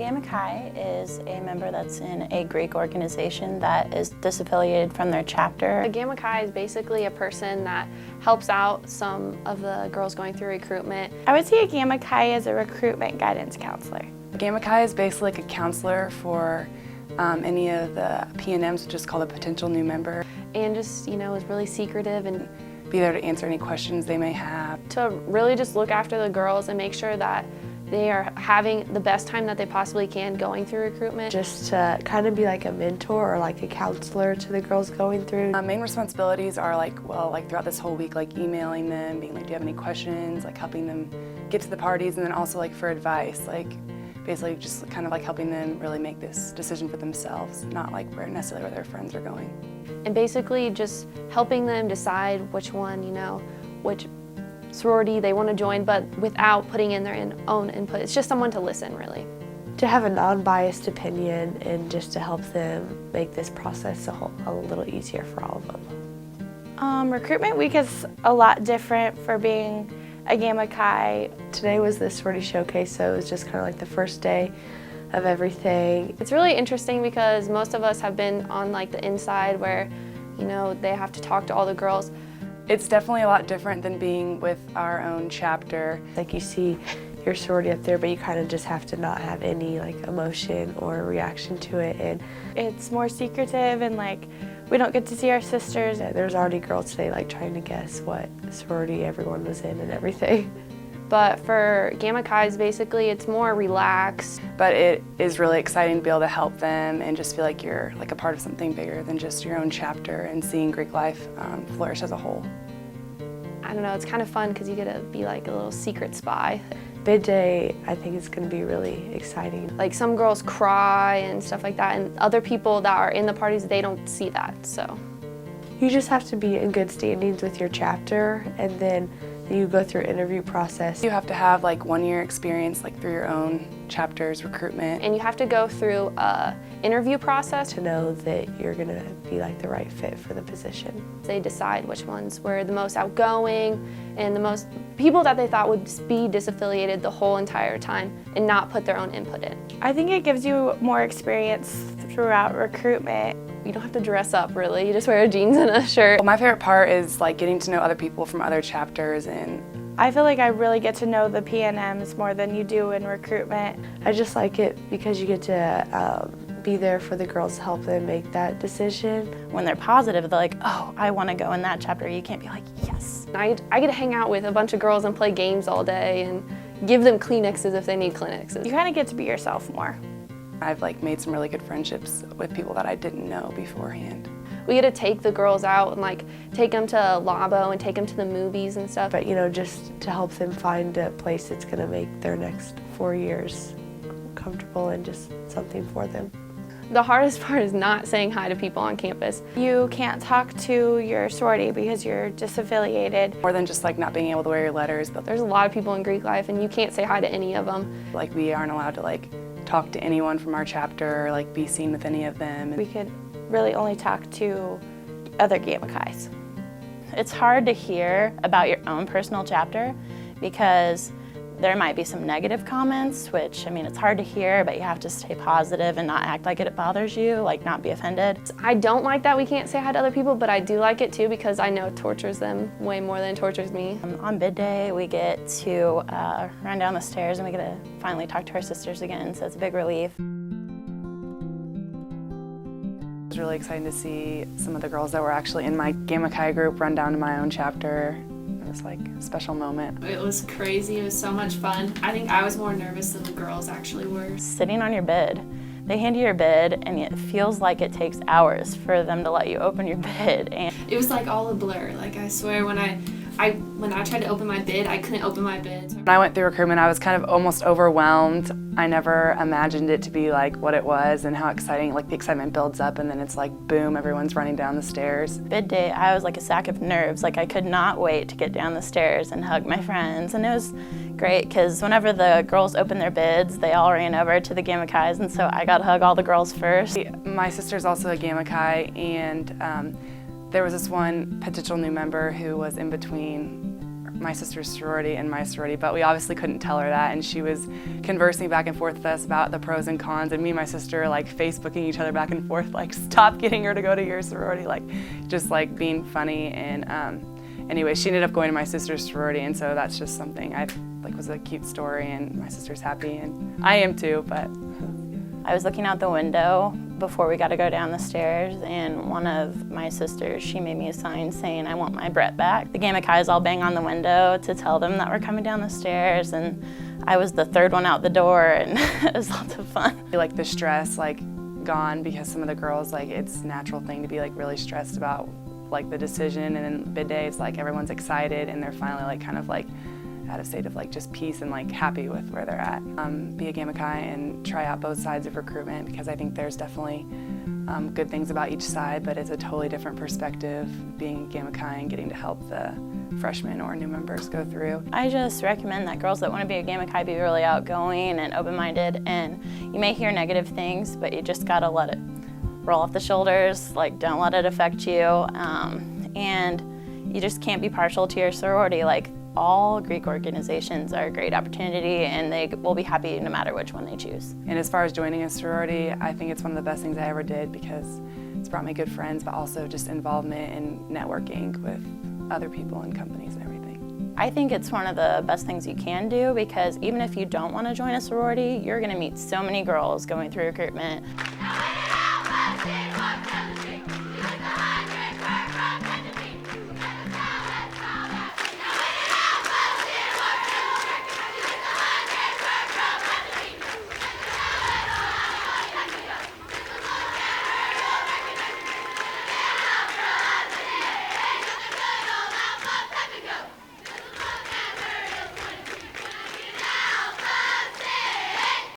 Gamma Chi is a member that's in a Greek organization that is disaffiliated from their chapter. A Gamma Chi is basically a person that helps out some of the girls going through recruitment. I would see a Gamma Chi as a recruitment guidance counselor. Gamma Chi is basically like a counselor for any of the PNMs, which is called a potential new member. And just, is really secretive and be there to answer any questions they may have. To really just look after the girls and make sure that they are having the best time that they possibly can going through recruitment. Just to kind of be like a mentor or like a counselor to the girls going through. Main responsibilities are throughout this whole week, emailing them, being like, do you have any questions, helping them get to the parties, and then also for advice, basically just kind of helping them really make this decision for themselves, not necessarily where their friends are going. And basically just helping them decide which one, which sorority they want to join, but without putting in their own input. It's just someone to listen, really. To have a non-biased opinion and just to help them make this process a little easier for all of them. Recruitment week is a lot different for being a Gamma Chi. Today was the sorority showcase, so it was just kind of the first day of everything. It's really interesting because most of us have been on the inside where, they have to talk to all the girls. It's definitely a lot different than being with our own chapter. You see your sorority up there, but you kind of just have to not have any emotion or reaction to it. And it's more secretive and we don't get to see our sisters. There's already girls today trying to guess what sorority everyone was in and everything. But for Gamma Chi's, basically, it's more relaxed. But it is really exciting to be able to help them and just feel like you're a part of something bigger than just your own chapter and seeing Greek life flourish as a whole. I don't know, it's kind of fun because you get to be a little secret spy. Bid day, I think it's going to be really exciting. Some girls cry and stuff like that, and other people that are in the parties, they don't see that, so. You just have to be in good standings with your chapter, and then you go through an interview process. You have to have 1 year experience through your own chapter's recruitment. And you have to go through an interview process to know that you're going to be the right fit for the position. They decide which ones were the most outgoing and the most people that they thought would be disaffiliated the whole entire time and not put their own input in. I think it gives you more experience throughout recruitment. You don't have to dress up, really. You just wear jeans and a shirt. Well, my favorite part is getting to know other people from other chapters, and I feel I really get to know the PNMs more than you do in recruitment. I just like it because you get to be there for the girls to help them make that decision. When they're positive, they're like, oh, I want to go in that chapter. You can't be like, yes. I get to hang out with a bunch of girls and play games all day and give them Kleenexes if they need Kleenexes. You kind of get to be yourself more. I've made some really good friendships with people that I didn't know beforehand. We get to take the girls out and take them to Labo and take them to the movies and stuff. But just to help them find a place that's going to make their next 4 years comfortable and just something for them. The hardest part is not saying hi to people on campus. You can't talk to your sorority because you're disaffiliated. More than just not being able to wear your letters, but there's a lot of people in Greek life and you can't say hi to any of them. We aren't allowed to talk to anyone from our chapter or be seen with any of them. We could really only talk to other Gamma Chi's. It's hard to hear about your own personal chapter because there might be some negative comments, which, it's hard to hear, but you have to stay positive and not act like it bothers you, not be offended. I don't like that we can't say hi to other people, but I do like it too because I know it tortures them way more than it tortures me. On bid day, we get to run down the stairs and we get to finally talk to our sisters again, so it's a big relief. It was really exciting to see some of the girls that were actually in my Gamma Chi group run down to my own chapter. It was a special moment. It was crazy. It was so much fun. I think I was more nervous than the girls actually were. Sitting on your bid, they hand you your bid and it feels like it takes hours for them to let you open your bid. And it was all a blur. I swear when I tried to open my bid, I couldn't open my bid. When I went through recruitment, I was kind of almost overwhelmed. I never imagined it to be what it was and how exciting, the excitement builds up and then it's boom, everyone's running down the stairs. Bid day, I was like a sack of nerves. I could not wait to get down the stairs and hug my friends, and it was great because whenever the girls opened their bids, they all ran over to the Gamma Chi's, and so I got to hug all the girls first. My sister's also a Gamma Chi, and there was this one potential new member who was in between my sister's sorority and my sorority, but we obviously couldn't tell her that, and she was conversing back and forth with us about the pros and cons, and me and my sister like Facebooking each other back and forth, like, stop getting her to go to your sorority, like, just like being funny. And anyway, she ended up going to my sister's sorority, and so that's just something was a cute story, and my sister's happy, and I am too. But I was looking out the window before we got to go down the stairs, and one of my sisters, she made me a sign saying, "I want my Brett back." The Gamma Chi's all bang on the window to tell them that we're coming down the stairs, and I was the third one out the door, and it was lots of fun. like the stress gone, because some of the girls, it's a natural thing to be really stressed about the decision, and then bid day, it's everyone's excited and they're finally kind of at a state of just peace and happy with where they're at. Be a Gamma Chi and try out both sides of recruitment, because I think there's definitely good things about each side, but it's a totally different perspective being a Gamma Chi and getting to help the freshmen or new members go through. I just recommend that girls that want to be a Gamma Chi be really outgoing and open-minded, and you may hear negative things, but you just gotta let it roll off the shoulders, don't let it affect you, and you just can't be partial to your sorority. All Greek organizations are a great opportunity, and they will be happy no matter which one they choose. And as far as joining a sorority, I think it's one of the best things I ever did, because it's brought me good friends, but also just involvement and networking with other people and companies and everything. I think it's one of the best things you can do, because even if you don't want to join a sorority, you're going to meet so many girls going through recruitment.